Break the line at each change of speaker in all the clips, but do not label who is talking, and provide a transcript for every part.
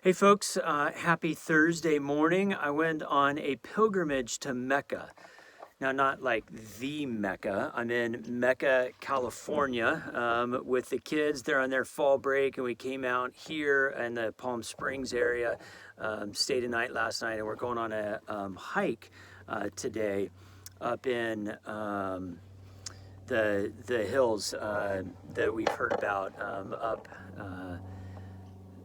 Hey folks, happy Thursday morning. I went on a pilgrimage to Mecca. Now, not like the Mecca. I'm in Mecca, California, with the kids. They're on their fall break, and we came out here in the Palm Springs area, stayed a night last night, and we're going on a hike today up in the hills that we've heard about up.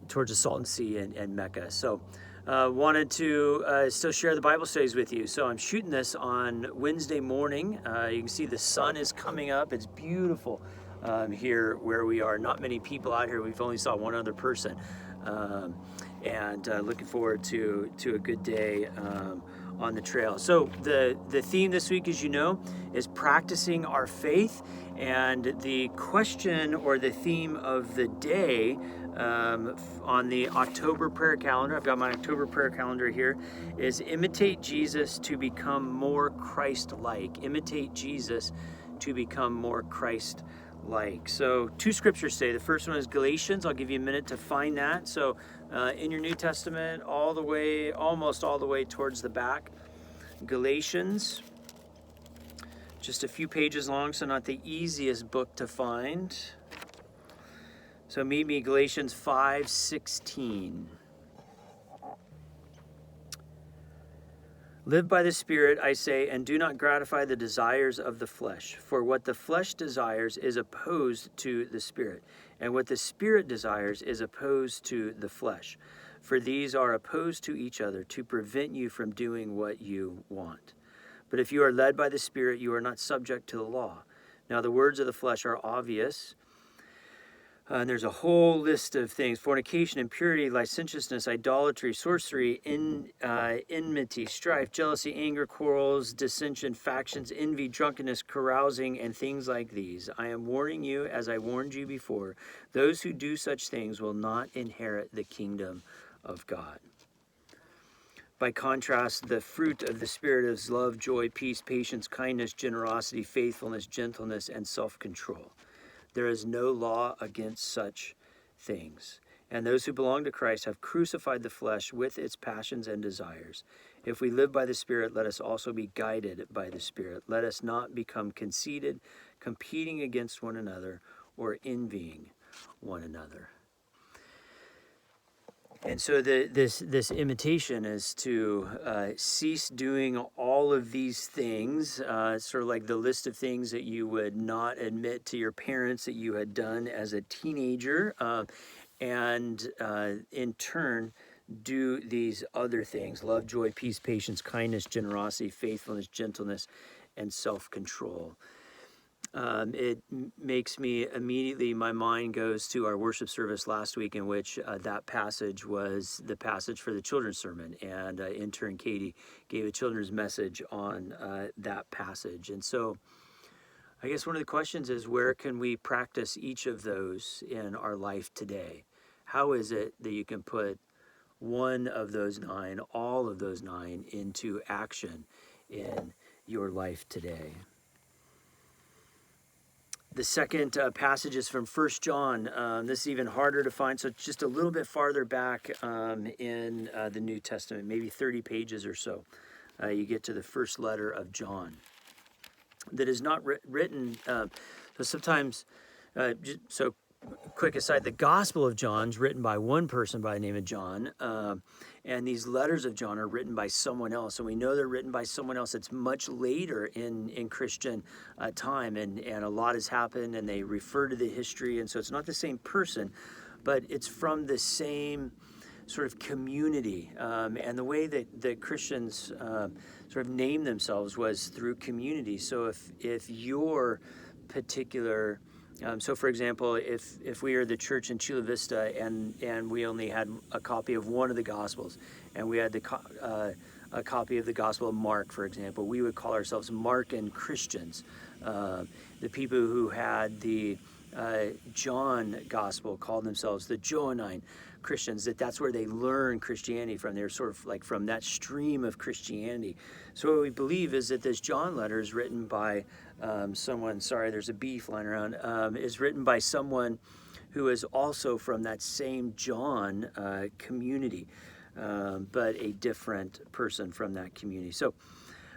Towards the Salton Sea and Mecca. So wanted to still share the Bible studies with you. So I'm shooting this on Wednesday morning. You can see the sun is coming up. It's beautiful here where we are. Not many people out here. We've only saw one other person. And looking forward to a good day on the trail. So the theme this week, as you know, is practicing our faith. And the question or the theme of the day on the October prayer calendar, I've got my October prayer calendar here, is imitate Jesus to become more Christ-like. Imitate Jesus to become more Christ-like. So 2 scriptures today. The first one is Galatians. I'll give you a minute to find that. So in your New Testament, almost all the way towards the back, Galatians. Just a few pages long, so not the easiest book to find. So meet me, Galatians 5:16. Live by the Spirit, I say, and do not gratify the desires of the flesh. For what the flesh desires is opposed to the Spirit, and what the Spirit desires is opposed to the flesh. For these are opposed to each other to prevent you from doing what you want. But if you are led by the Spirit, you are not subject to the law. Now the words of the flesh are obvious. And there's a whole list of things: fornication, impurity, licentiousness, idolatry, sorcery, enmity, strife, jealousy, anger, quarrels, dissension, factions, envy, drunkenness, carousing, and things like these. I am warning you, as I warned you before, those who do such things will not inherit the kingdom of God. By contrast, the fruit of the Spirit is love, joy, peace, patience, kindness, generosity, faithfulness, gentleness, and self-control. There is no law against such things. And those who belong to Christ have crucified the flesh with its passions and desires. If we live by the Spirit, let us also be guided by the Spirit. Let us not become conceited, competing against one another, or envying one another. And so this imitation is to cease doing all of these things, sort of like the list of things that you would not admit to your parents that you had done as a teenager, and in turn do these other things: love, joy, peace, patience, kindness, generosity, faithfulness, gentleness, and self-control. It makes me immediately, my mind goes to our worship service last week, in which that passage was the passage for the children's sermon, and intern Katie gave a children's message on that passage. And so I guess one of the questions is, where can we practice each of those in our life today? How is it that you can put one of those 9, all of those 9, into action in your life today? The second passage is from 1 John. This is even harder to find, so it's just a little bit farther back in the New Testament, maybe 30 pages or so. You get to the first letter of John. That is not written, so sometimes, so quick aside, the Gospel of John's written by one person by the name of John, and these letters of John are written by someone else, and we know they're written by someone else. It's much later in Christian time, and a lot has happened, and they refer to the history, and so it's not the same person, but it's from the same sort of community, and the way that Christians sort of name themselves was through community. So if your particular so, for example, if we are the church in Chula Vista and we only had a copy of one of the Gospels, and we had a copy of the Gospel of Mark, for example, we would call ourselves Markan Christians. The people who had the John Gospel called themselves the Johannine Christians. That's where they learn Christianity from. They're sort of like from that stream of Christianity. So what we believe is that this John letter is written by someone, sorry, there's a bee flying around, is written by someone who is also from that same John community, but a different person from that community. So,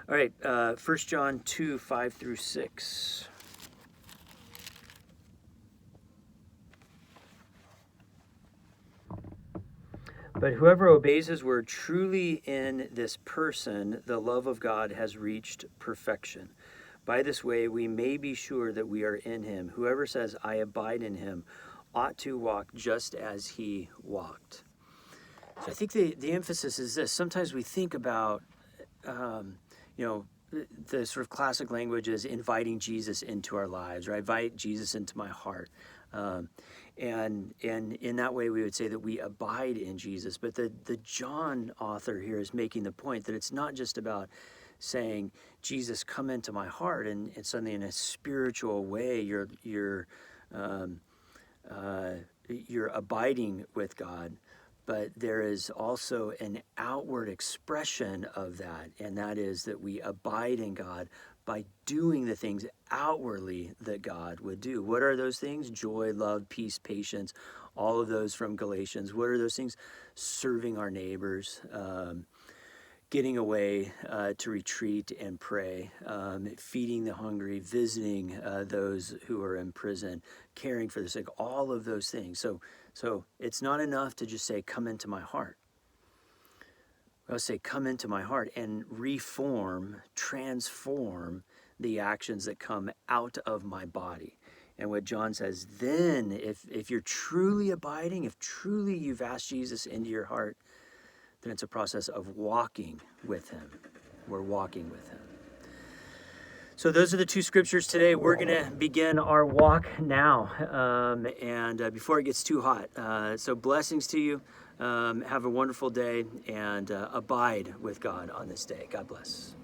all right, 1 John 2, 5 through 6. But whoever obeys his word, truly in this person, the love of God has reached perfection. By this way, we may be sure that we are in him. Whoever says, I abide in him, ought to walk just as he walked. So I think the emphasis is this. Sometimes we think about, the sort of classic language is inviting Jesus into our lives, or I invite Jesus into my heart. And in that way, we would say that we abide in Jesus. But the John author here is making the point that it's not just about saying, Jesus, come into my heart, and suddenly in a spiritual way, you're abiding with God. But there is also an outward expression of that, and that is that we abide in God by doing the things outwardly that God would do. What are those things? Joy, love, peace, patience, all of those from Galatians. What are those things? Serving our neighbors, getting away to retreat and pray, feeding the hungry, visiting those who are in prison, caring for the sick, all of those things. So it's not enough to just say, come into my heart. I'll say, come into my heart and transform the actions that come out of my body. And what John says, then if you're truly abiding, if truly you've asked Jesus into your heart, then it's a process of walking with him. We're walking with him. So those are the two scriptures today. We're going to begin our walk now, and before it gets too hot. So blessings to you. Have a wonderful day, and abide with God on this day. God bless.